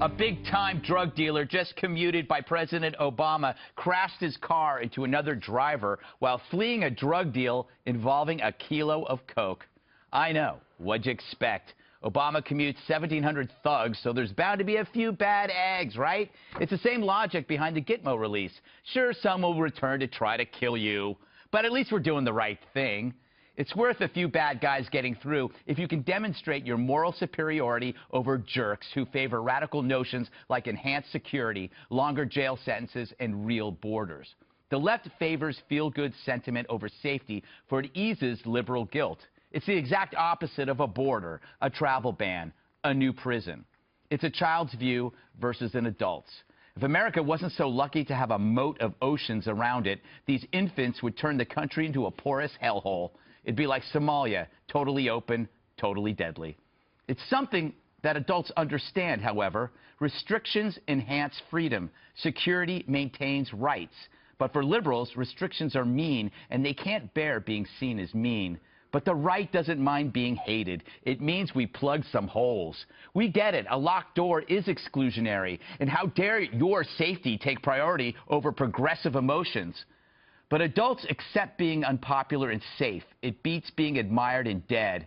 A big-time drug dealer just commuted by President Obama crashed his car into another driver while fleeing a drug deal involving a kilo of coke. I know. What'd you expect? Obama commutes 1,700 thugs, so there's bound to be a few bad eggs, right? It's the same logic behind the Gitmo release. Sure, some will return to try to kill you, but at least we're doing the right thing. It's worth a few bad guys getting through if you can demonstrate your moral superiority over jerks who favor radical notions like enhanced security, longer jail sentences, and real borders. The left favors feel-good sentiment over safety, for it eases liberal guilt. It's the exact opposite of a border, a travel ban, a new prison. It's a child's view versus an adult's. If America wasn't so lucky to have a moat of oceans around it, these infants would turn the country into a porous hellhole. It'd be like Somalia, totally open, totally deadly. It's something that adults understand, however. Restrictions enhance freedom. Security maintains rights. But for liberals, restrictions are mean, and they can't bear being seen as mean. But the right doesn't mind being hated. It means we plug some holes. We get it. A locked door is exclusionary. And how dare your safety take priority over progressive emotions? But adults accept being unpopular and safe. It beats being admired and dead.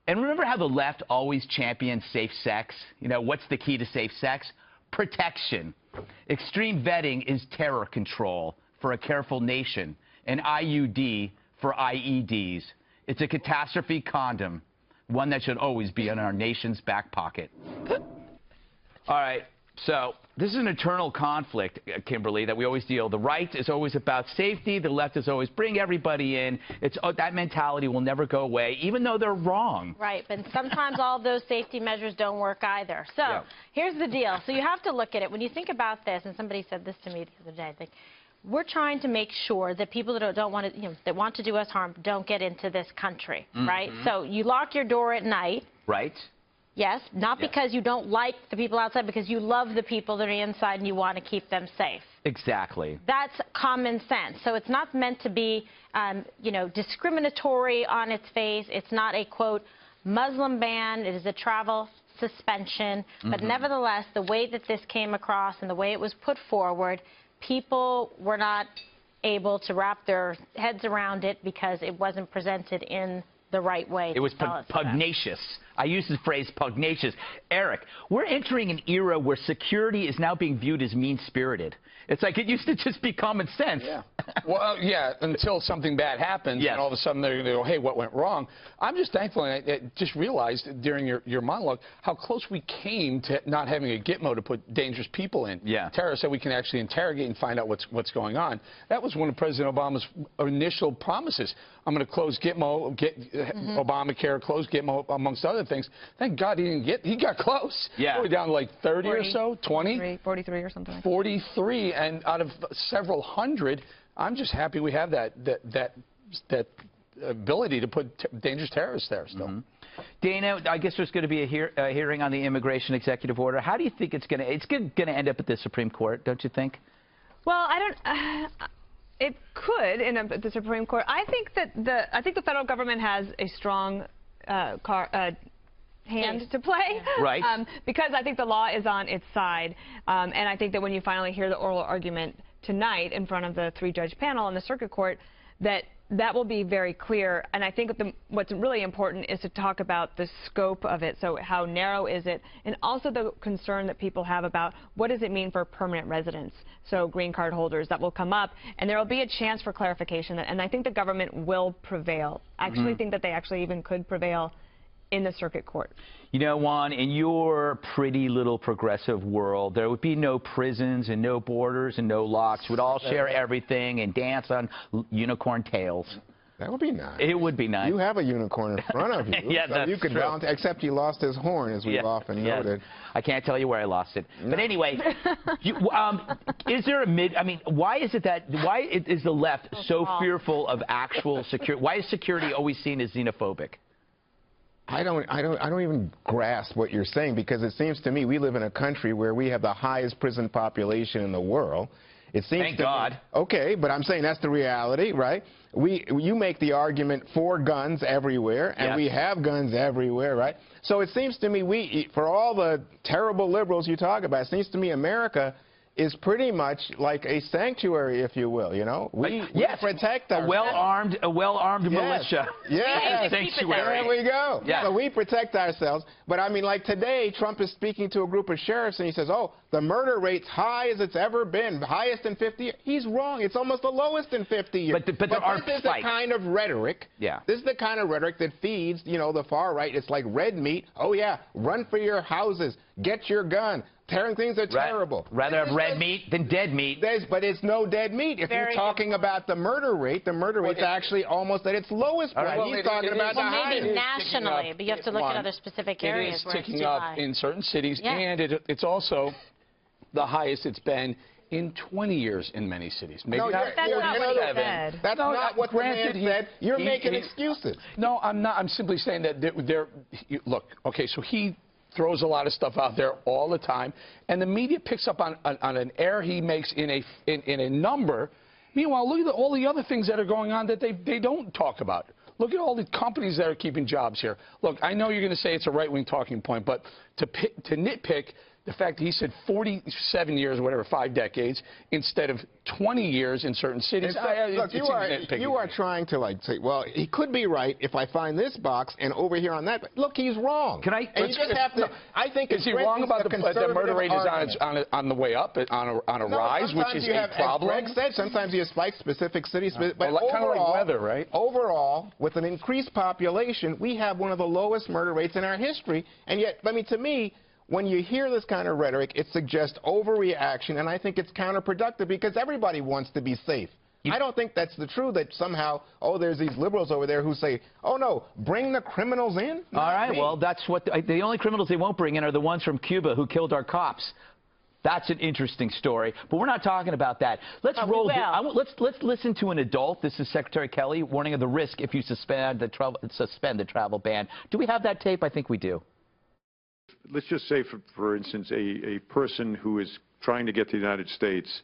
And remember how the left always champions safe sex? You know, what's the key to safe sex? Protection. Extreme vetting is terror control for a careful nation. An IUD for IEDs. It's a catastrophe condom, one that should always be in our nation's back pocket. All right, so this is an eternal conflict, Kimberly, that we always deal. The right is always about safety. The left is always bring everybody in. That mentality will never go away, even though they're wrong. Right, but sometimes all those safety measures don't work either. So here's the deal. So you have to look at it. When you think about this, and somebody said this to me the other day, I think, we're trying to make sure that people that don't want to, that want to do us harm don't get into this country, right? So you lock your door at night. Right. Yes, not because you don't like the people outside, because you love the people that are inside and you want to keep them safe. Exactly. That's common sense. So it's not meant to be, discriminatory on its face. It's not a, quote, Muslim ban. It is a travel suspension. But nevertheless, the way that this came across and the way it was put forward, people were not able to wrap their heads around it because it wasn't presented in the right way. It was pugnacious. I use the phrase pugnacious. Eric, we're entering an era where security is now being viewed as mean-spirited. It's like it used to just be common sense. Yeah. Well, yeah, until something bad happens, and all of a sudden they go, hey, what went wrong? I'm just thankful, and I just realized during your monologue how close we came to not having a Gitmo to put dangerous people in. Yeah. Tara said we can actually interrogate and find out what's going on. That was one of President Obama's initial promises. I'm going to close Gitmo, Obamacare, close Gitmo, amongst other things. Thank God he got close. Yeah. We're down to like 30 or so, 20? 43 or something like that. 43, and out of several hundred, I'm just happy we have that ability to put dangerous terrorists there still. Dana, I guess there's going to be a hearing on the immigration executive order. How do you think it's going to end up at the Supreme Court, don't you think? Well, I don't. It could end up at the Supreme Court. I think that the federal government has a strong hand to play. Right. Because I think the law is on its side. And I think that when you finally hear the oral argument tonight in front of the three-judge panel in the circuit court, that will be very clear. And I think what's really important is to talk about the scope of it. So how narrow is it? And also the concern that people have about what does it mean for permanent residents? So green card holders, that will come up. And there will be a chance for clarification. And I think the government will prevail. I actually think that they actually even could prevail in the circuit court. You know, Juan, in your pretty little progressive world, there would be no prisons and no borders and no locks. We'd all share everything and dance on unicorn tails. That would be nice. It would be nice. You have a unicorn in front of you. Yeah, so you could bounce, except he lost his horn, as we've often noted. I can't tell you where I lost it. No. But anyway, is there why is the left so fearful of actual security? Why is security always seen as xenophobic? I don't even grasp what you're saying, because it seems to me we live in a country where we have the highest prison population in the world. It seems Thank to me- God. Okay, but I'm saying that's the reality, right? You make the argument for guns everywhere, and Yes. we have guns everywhere, right? So it seems to me for all the terrible liberals you talk about, it seems to me America is pretty much like a sanctuary, if you will. You know, we protect a ourselves. well-armed militia. Yes. Sanctuary. There we go. Yes. So we protect ourselves. But I mean, like today, Trump is speaking to a group of sheriffs, and he says, "Oh, the murder rate's high as it's ever been, highest in 50 years." He's wrong. It's almost the lowest in 50 years. But there are this is spikes. the kind of rhetoric. Yeah. This is the kind of rhetoric that feeds, you know, the far right. It's like red meat. Oh yeah, run for your houses, get your gun. Tearing things are terrible. Rather have red meat than dead meat. But it's no dead meat. If you're talking about the murder rate is actually almost at its lowest point. Well, He's talking about the highest. Maybe nationally, but you have to look at other specific areas It is where it's ticking too up high. in certain cities, Yeah. and it's also the highest it's been in 20 years in many cities. Maybe No, not that's not what he 47. said. That's not what the man granted, said. You're making he- excuses. No, I'm not. I'm simply saying that look, okay, so he throws a lot of stuff out there all the time, and the media picks up on an error he makes in a number. Meanwhile, look at all the other things that are going on that they don't talk about. Look at all the companies that are keeping jobs here. Look, I know you're going to say it's a right-wing talking point, but to nitpick the fact that he said 47 years or whatever, 5 decades, instead of 20 years in certain cities. Look, you are trying to like say, well, he could be right if I find this box and over here on that. But look, he's wrong. Can I? And you just have to. I think is he wrong about the murder rate is on the way up, on a rise, which is a problem? As Greg said, sometimes you have spikes, specific cities, but well, overall, kind of like weather, right? Overall, with an increased population, we have one of the lowest murder rates in our history, and yet, I mean, to me, when you hear this kind of rhetoric, it suggests overreaction, and I think it's counterproductive because everybody wants to be safe. I don't think that's the truth, that somehow, oh, there's these liberals over there who say, oh, no, bring the criminals in. All right, well, that's what the only criminals they won't bring in are the ones from Cuba who killed our cops. That's an interesting story, but we're not talking about that. Let's roll. Let's listen to an adult. This is Secretary Kelly warning of the risk if you suspend the travel ban. Do we have that tape? I think we do. Let's just say, for instance, a person who is trying to get to the United States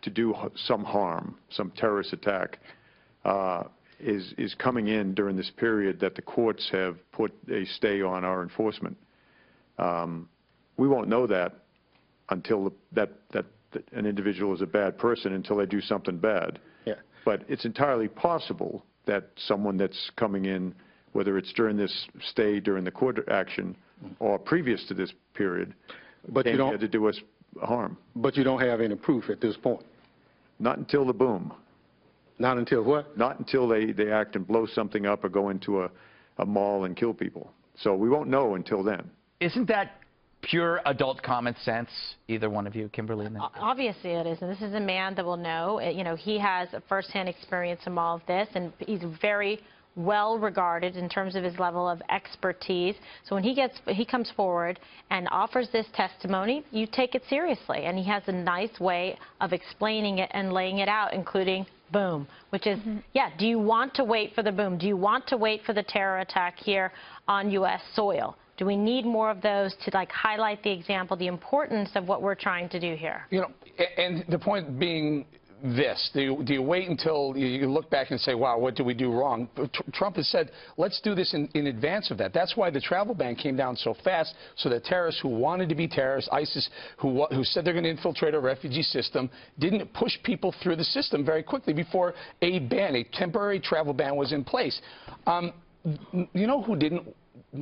to do some harm, some terrorist attack, is coming in during this period that the courts have put a stay on our enforcement. We won't know that until that an individual is a bad person until they do something bad. Yeah. But it's entirely possible that someone that's coming in, whether it's during this stay, during the court action, or previous to this period, but you don't to do us harm. But you don't have any proof at this point. Not until the boom. Not until what? Not until they act and blow something up or go into a mall and kill people. So we won't know until then. Isn't that pure adult common sense? Either one of you, Kimberly? And then Obviously it is, and this is a man that will know. You know, he has a firsthand experience in all of this, and he's very well regarded in terms of his level of expertise. So when he comes forward and offers this testimony, you take it seriously, and he has a nice way of explaining it and laying it out, including boom, which is, yeah, do you want to wait for the boom? Do you want to wait for the terror attack here on U.S. soil? Do we need more of those to like highlight the example, the importance of what we're trying to do here? You know, and the point being this, do you wait until you look back and say, wow, what did we do wrong? Trump has said, let's do this in advance of that. That's why the travel ban came down so fast, so that terrorists who wanted to be terrorists, ISIS, who said they're going to infiltrate our refugee system, didn't push people through the system very quickly before a temporary travel ban was in place. You know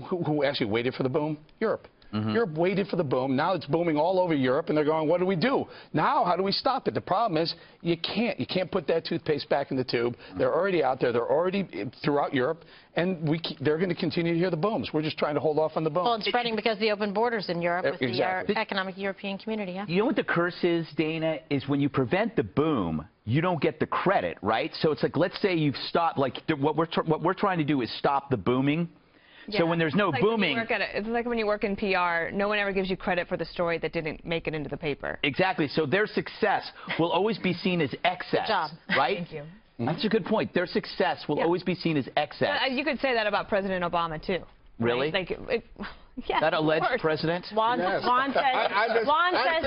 who actually waited for the boom? Europe. Europe waited for the boom. Now it's booming all over Europe, and they're going, what do we do? Now, how do we stop it? The problem is you can't put that toothpaste back in the tube. They're already out there. They're already throughout Europe, and they're going to continue to hear the booms. We're just trying to hold off on the booms. Well, it's spreading because of the open borders in Europe with Exactly. the economic European community, yeah? you know what the curse is, Dana, is when you prevent the boom, you don't get the credit, right? So it's like, let's say you've stopped, like what we're trying to do is stop the booming. So when there's no booming... It's like when you work in PR, no one ever gives you credit for the story that didn't make it into the paper. Exactly. So their success will always be seen as excess. Good job. Right? Thank you. That's a good point. Their success will always be seen as excess. You could say that about President Obama, too. Really? Right? Like, Yes, That of alleged course. president? Juan says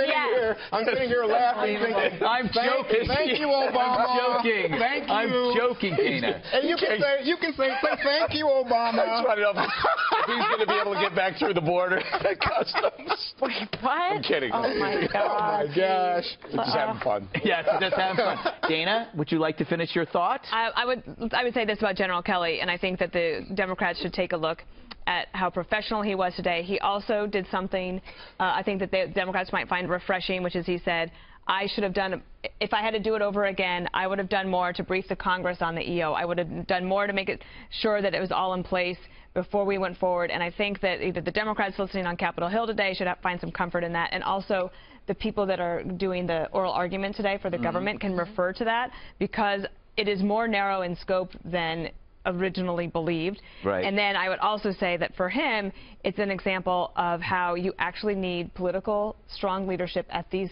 yes. I'm sitting here laughing, thinking, I'm joking. Thank you, Obama. I'm joking. Thank you. I'm joking, Dana. And you can say thank you, Obama. I trying to know if he's going to be able to get back through the border at customs. What? I'm kidding. Oh my God. Oh my gosh. We're just having fun. Yes, just having fun. Dana, would you like to finish your thought? I would say this about General Kelly, and I think that the Democrats should take a look at how professional he was today. He also did something I think that the Democrats might find refreshing, which is he said, I should have done, if I had to do it over again, I would have done more to brief the Congress on the EO. I would have done more to make it sure that it was all in place before we went forward. And I think that either the Democrats listening on Capitol Hill today should find some comfort in that, and also the people that are doing the oral argument today for the government can refer to that, because it is more narrow in scope than originally believed. Right. And then I would also say that for him, it's an example of how you actually need political, strong leadership at these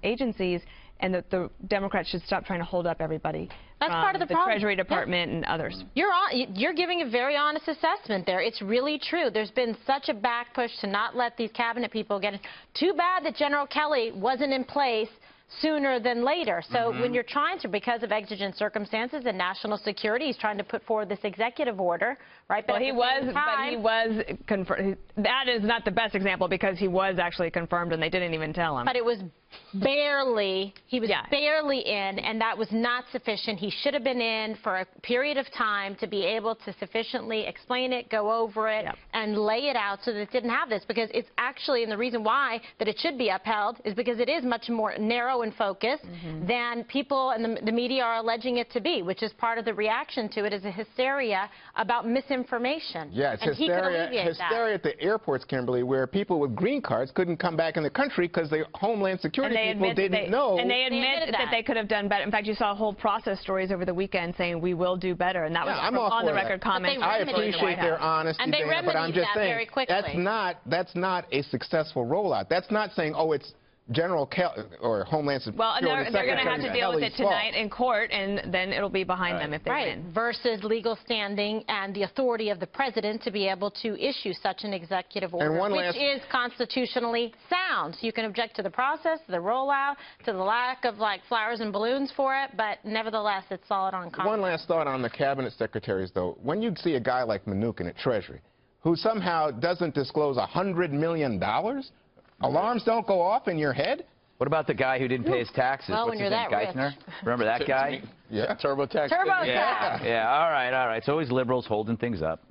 agencies, and that the Democrats should stop trying to hold up everybody. That's part of the problem. Treasury Department and others. You're giving a very honest assessment there. It's really true. There's been such a back push to not let these cabinet people get in. Too bad that General Kelly wasn't in place sooner than later. So when you're trying to, because of exigent circumstances and national security, he's trying to put forward this executive order, right? But he was confirmed. That is not the best example, because he was actually confirmed and they didn't even tell him. But it was barely, he was barely in, and that was not sufficient. He should have been in for a period of time to be able to sufficiently explain it, go over it, and lay it out so that it didn't have this, because it's actually, and the reason why that it should be upheld is because it is much more narrow in focus than people and the media are alleging it to be, which is part of the reaction to it, is a hysteria about misinformation. Yeah, it's and hysteria at the airports, Kimberly, where people with green cards couldn't come back in the country because the Homeland Security people didn't know. And they admit that they could have done better. In fact, you saw whole process stories over the weekend saying we will do better, and that was on the record comments. I appreciate their honesty, and they Dana, but I'm just saying that's not a successful rollout. That's not saying, oh, it's General Kelly or Homeland Security. Well, and they're going to have to deal with it tonight in court, and then it'll be behind them if they win. Versus legal standing and the authority of the president to be able to issue such an executive order, which is constitutionally sound. So you can object to the process, the rollout, to the lack of flowers and balloons for it, but nevertheless, it's solid on Congress. One last thought on the cabinet secretaries, though. When you see a guy like Mnuchin at Treasury, who somehow doesn't disclose $100 million, alarms don't go off in your head? What about the guy who didn't pay his taxes? Well, What's when his name? you're that Geithner? rich. Remember that guy? Yeah, TurboTax. TurboTax. Yeah, all right. It's always liberals holding things up.